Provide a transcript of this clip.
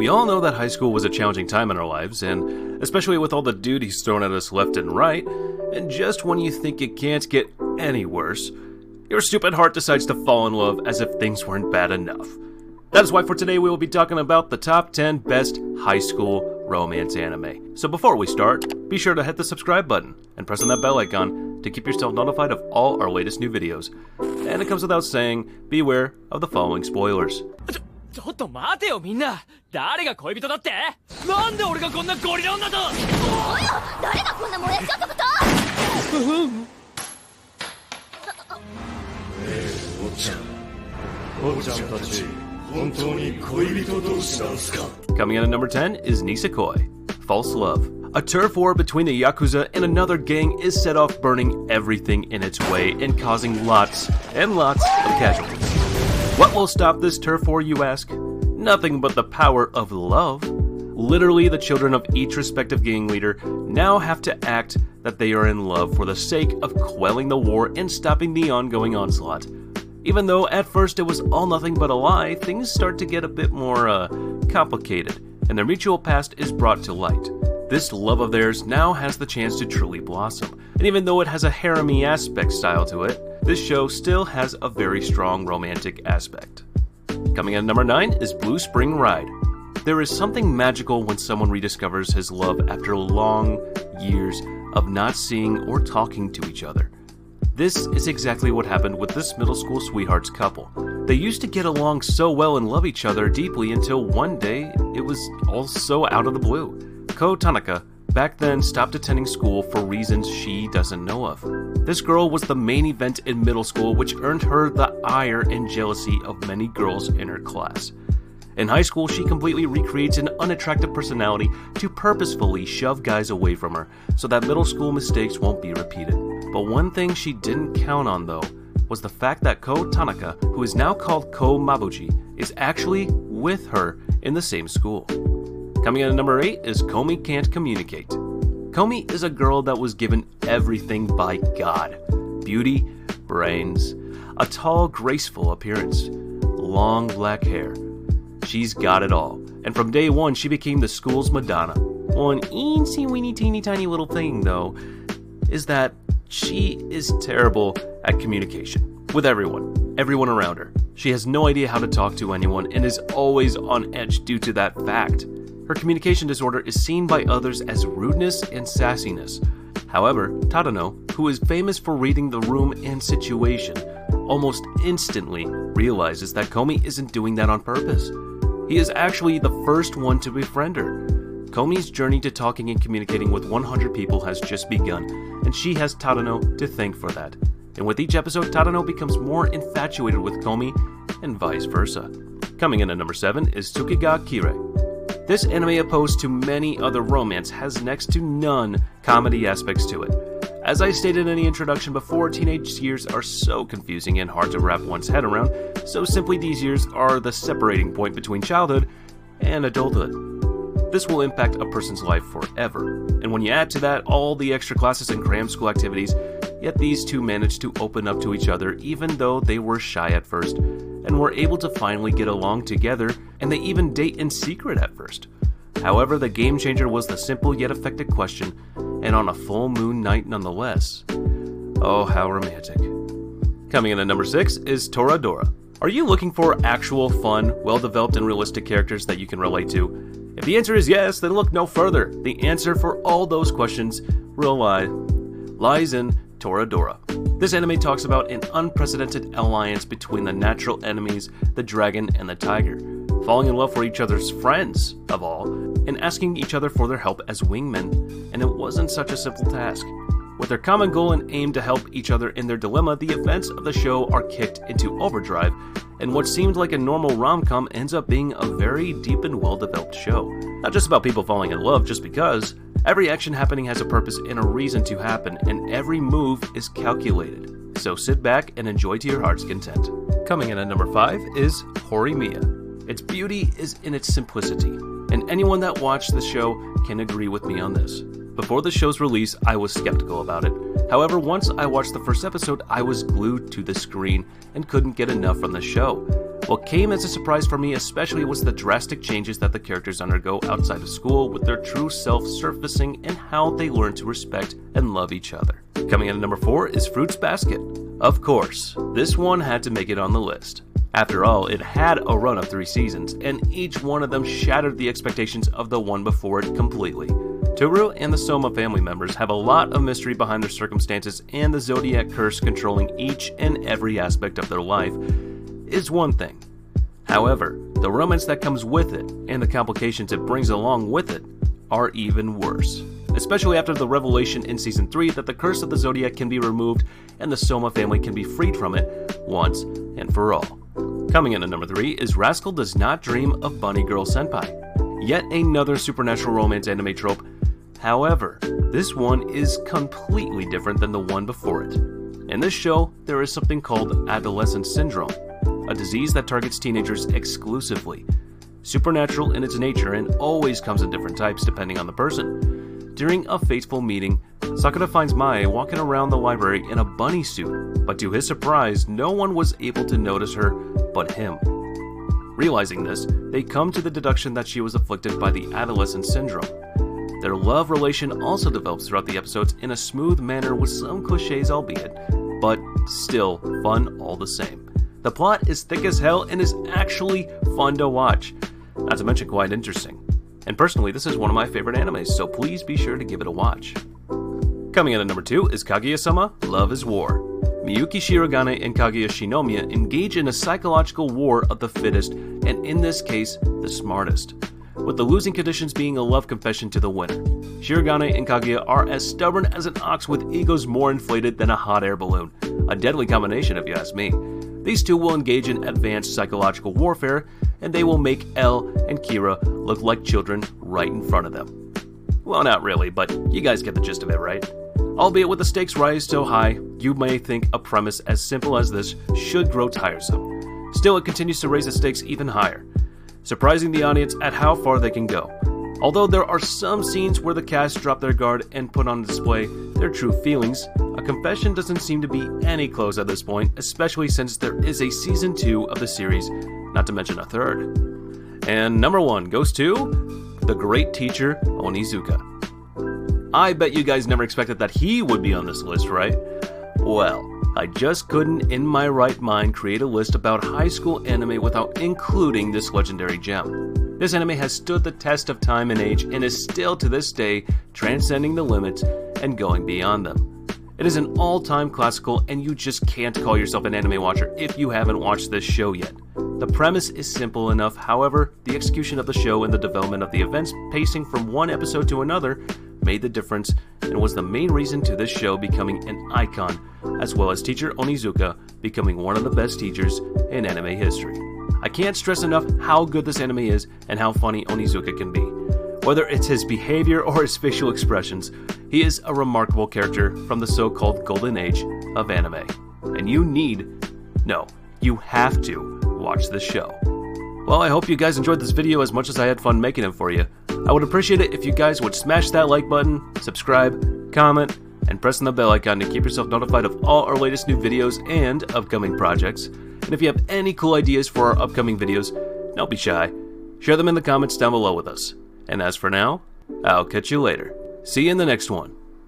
We all know that high school was a challenging time in our lives, and especially with all the duties thrown at us left and right, and just when you think it can't get any worse, your stupid heart decides to fall in love as if things weren't bad enough. That is why for today we will be talking about the top 10 best high school romance anime. So before we start, be sure to hit the subscribe button and press on that bell icon to keep yourself notified of all our latest new videos. And it comes without saying, beware of the following spoilers. ちょっと待てよみんな誰が恋人だってなんで俺がこんなゴリラ女とおや誰がこんなもやし男とおっちゃんたち本当に恋人同士なんすか Coming in at number 10 is Nisekoi, False Love. A turf war between the Yakuza and another gang is set off burning everything in its way and causing lots and lots of casualties. What will stop this turf war, you ask? Nothing but the power of love. Literally, the children of each respective gang leader now have to act that they are in love for the sake of quelling the war and stopping the ongoing onslaught. Even though at first it was all nothing but a lie, things start to get a bit more, complicated, and their mutual past is brought to light. This love of theirs now has the chance to truly blossom, and even though it has a harem-y aspect style to it, this show still has a very strong romantic aspect. Coming in at number 9 is Blue Spring Ride. There is something magical when someone rediscovers his love after long years of not seeing or talking to each other. This is exactly what happened with this middle school sweethearts couple. They used to get along so well and love each other deeply until one day it was all so out of the blue. Ko Tanaka back then stopped attending school for reasons she doesn't know of. This girl was the main event in middle school, which earned her the ire and jealousy of many girls in her class. In high school, she completely recreates an unattractive personality to purposefully shove guys away from her so that middle school mistakes won't be repeated. But one thing she didn't count on, though, was the fact that Ko Tanaka, who is now called Ko Mabuchi, is actually with her in the same school. Coming in at number 8 is Komi Can't Communicate. Komi is a girl that was given everything by God. Beauty, brains, a tall, graceful appearance, long black hair. She's got it all, and from day one she became the school's Madonna. One eensy-weeny teeny tiny little thing, though, is that she is terrible at communication with everyone around her. She has no idea how to talk to anyone and is always on edge due to that fact. Her communication disorder is seen by others as rudeness and sassiness. However, Tadano, who is famous for reading the room and situation, almost instantly realizes that Komi isn't doing that on purpose. He is actually the first one to befriend her. Komi's journey to talking and communicating with 100 people has just begun, and she has Tadano to thank for that. And with each episode, Tadano becomes more infatuated with Komi, and vice versa. Coming in at number 7 is Tsukasa Kirei. This anime, opposed to many other romance, has next to none comedy aspects to it. As I stated in the introduction before, teenage years are so confusing and hard to wrap one's head around, so simply these years are the separating point between childhood and adulthood. This will impact a person's life forever, and when you add to that all the extra classes and cram school activities, yet these two managed to open up to each other even though they were shy at first, and were able to finally get along together, and they even date in secret at first. However, the game changer was the simple yet effective question, and on a full moon night nonetheless. Oh, how romantic. Coming in at number 6 is Toradora. Are you looking for actual fun, well-developed and realistic characters that you can relate to? If the answer is yes, then look no further. The answer for all those questions lies in Toradora. This anime talks about an unprecedented alliance between the natural enemies, the dragon and the tiger, falling in love for each other's friends, of all, and asking each other for their help as wingmen, and it wasn't such a simple task. With their common goal and aim to help each other in their dilemma, the events of the show are kicked into overdrive, and what seemed like a normal rom-com ends up being a very deep and well-developed show. Not just about people falling in love just because. Every action happening has a purpose and a reason to happen, and every move is calculated. So sit back and enjoy to your heart's content. Coming in at number 5 is Horimiya. Its beauty is in its simplicity, and anyone that watched the show can agree with me on this. Before the show's release, I was skeptical about it. However, once I watched the first episode, I was glued to the screen and couldn't get enough from the show. What came as a surprise for me especially was the drastic changes that the characters undergo outside of school, with their true self surfacing and how they learn to respect and love each other. Coming in at number 4 is Fruits Basket. Of course, this one had to make it on the list. After all, it had a run of 3 seasons, and each one of them shattered the expectations of the one before it completely. Toru and the Soma family members have a lot of mystery behind their circumstances, and the Zodiac curse controlling each and every aspect of their life is one thing. However, the romance that comes with it, and the complications it brings along with it, are even worse. Especially after the revelation in Season 3 that the curse of the Zodiac can be removed and the Soma family can be freed from it once and for all. Coming in at number 3 is Rascal Does Not Dream of Bunny Girl Senpai. Yet another supernatural romance anime trope. However, this one is completely different than the one before it. In this show, there is something called adolescent syndrome, a disease that targets teenagers exclusively. Supernatural in its nature and always comes in different types depending on the person. During a fateful meeting, Sakura finds Mae walking around the library in a bunny suit, but to his surprise, no one was able to notice her but him. Realizing this, they come to the deduction that she was afflicted by the adolescent syndrome. Their love relation also develops throughout the episodes in a smooth manner with some cliches albeit, but still fun all the same. The plot is thick as hell and is actually fun to watch, not to mention quite interesting. And personally, this is one of my favorite animes, so please be sure to give it a watch. Coming in at number 2 is Kaguya-sama, Love is War. Miyuki Shirogane and Kaguya Shinomiya engage in a psychological war of the fittest, and in this case, the smartest, with the losing conditions being a love confession to the winner. Shirogane and Kaguya are as stubborn as an ox with egos more inflated than a hot air balloon. A deadly combination if you ask me. These two will engage in advanced psychological warfare, and they will make Elle and Kira look like children right in front of them. Well, not really, but you guys get the gist of it, right? Albeit with the stakes rise so high, you may think a premise as simple as this should grow tiresome. Still, it continues to raise the stakes even higher, surprising the audience at how far they can go. Although there are some scenes where the cast drop their guard and put on display their true feelings, a confession doesn't seem to be any close at this point, especially since there is a Season 2 of the series, not to mention a third. And number 1 goes to the great teacher Onizuka. I bet you guys never expected that he would be on this list, right? Well, I just couldn't in my right mind create a list about high school anime without including this legendary gem. This anime has stood the test of time and age and is still to this day transcending the limits and going beyond them. It is an all-time classical and you just can't call yourself an anime watcher if you haven't watched this show yet. The premise is simple enough, however, the execution of the show and the development of the events pacing from one episode to another made the difference and was the main reason to this show becoming an icon, as well as teacher Onizuka becoming one of the best teachers in anime history. I can't stress enough how good this anime is and how funny Onizuka can be. Whether it's his behavior or his facial expressions, he is a remarkable character from the so-called golden age of anime. And you have to watch this show. Well, I hope you guys enjoyed this video as much as I had fun making it for you. I would appreciate it if you guys would smash that like button, subscribe, comment, and press on the bell icon to keep yourself notified of all our latest new videos and upcoming projects. And if you have any cool ideas for our upcoming videos, don't be shy. Share them in the comments down below with us. And as for now, I'll catch you later. See you in the next one.